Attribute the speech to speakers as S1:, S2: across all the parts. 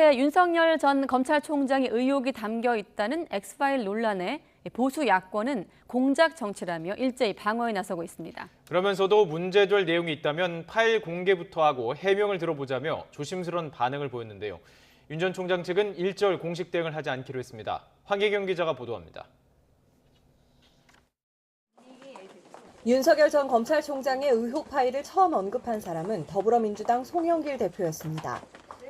S1: 어제 윤석열 전 검찰총장의 의혹이 담겨 있다는 엑스파일 논란에 보수 야권은 공작 정치라며 일제히 방어에 나서고 있습니다.
S2: 그러면서도 문제될 내용이 있다면 파일 공개부터 하고 해명을 들어보자며 조심스러운 반응을 보였는데요. 윤 전 총장 측은 일절 공식 대응을 하지 않기로 했습니다. 황혜경 기자가 보도합니다.
S3: 윤석열 전 검찰총장의 의혹 파일을 처음 언급한 사람은 더불어민주당 송영길 대표였습니다.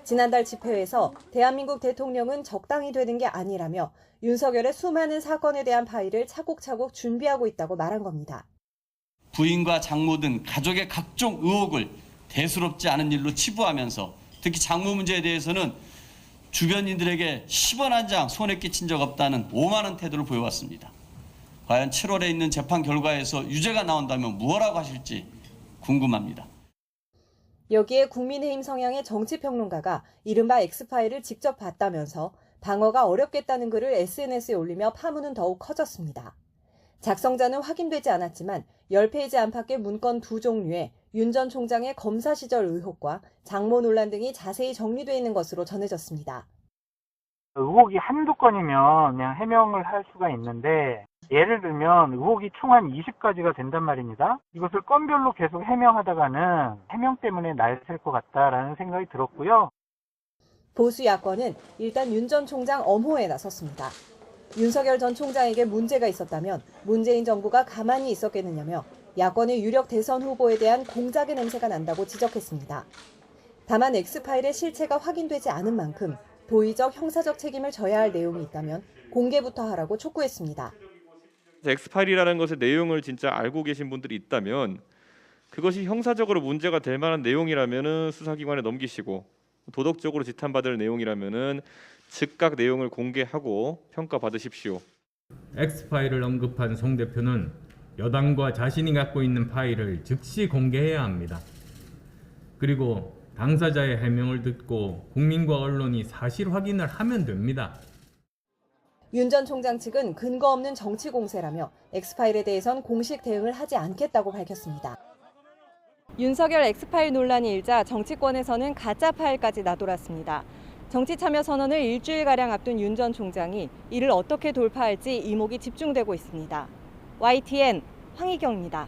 S3: 지난달 집회에서 대한민국 대통령은 적당히 되는 게 아니라며 윤석열의 수많은 사건에 대한 파일을 차곡차곡 준비하고 있다고 말한 겁니다.
S4: 부인과 장모 등 가족의 각종 의혹을 대수롭지 않은 일로 치부하면서 특히 장모 문제에 대해서는 주변인들에게 10원 한 장 손에 끼친 적 없다는 오만한 태도를 보여왔습니다. 과연 7월에 있는 재판 결과에서 유죄가 나온다면 무엇라고 하실지 궁금합니다.
S3: 여기에 국민의힘 성향의 정치평론가가 이른바 엑스파일을 직접 봤다면서 방어가 어렵겠다는 글을 SNS에 올리며 파문은 더욱 커졌습니다. 작성자는 확인되지 않았지만 10페이지 안팎의 문건 두 종류에 윤 전 총장의 검사 시절 의혹과 장모 논란 등이 자세히 정리되어 있는 것으로 전해졌습니다.
S5: 의혹이 한두 건이면 그냥 해명을 할 수가 있는데 예를 들면 의혹이 총 한 20가지가 된단 말입니다. 이것을 건별로 계속 해명하다가는 해명 때문에 날샐 것 같다라는 생각이 들었고요.
S3: 보수 야권은 일단 윤 전 총장 엄호에 나섰습니다. 윤석열 전 총장에게 문제가 있었다면 문재인 정부가 가만히 있었겠느냐며 야권의 유력 대선 후보에 대한 공작의 냄새가 난다고 지적했습니다. 다만 엑스파일의 실체가 확인되지 않은 만큼 도의적 형사적 책임을 져야 할 내용이 있다면 공개부터 하라고 촉구했습니다.
S6: 엑스파일이라는 것의 내용을 진짜 알고 계신 분들이 있다면 그것이 형사적으로 문제가 될 만한 내용이라면 수사기관에 넘기시고 도덕적으로 지탄받을 내용이라면 즉각 내용을 공개하고 평가받으십시오.
S7: 엑스파일을 언급한 송 대표는 여당과 자신이 갖고 있는 파일을 즉시 공개해야 합니다. 그리고 당사자의 해명을 듣고 국민과 언론이 사실 확인을 하면 됩니다.
S3: 윤 전 총장 측은 근거 없는 정치 공세라며 엑스파일에 대해선 공식 대응을 하지 않겠다고 밝혔습니다. 윤석열 엑스파일 논란이 일자 정치권에서는 가짜 파일까지 나돌았습니다. 정치참여 선언을 일주일가량 앞둔 윤 전 총장이 이를 어떻게 돌파할지 이목이 집중되고 있습니다. YTN 황희경입니다.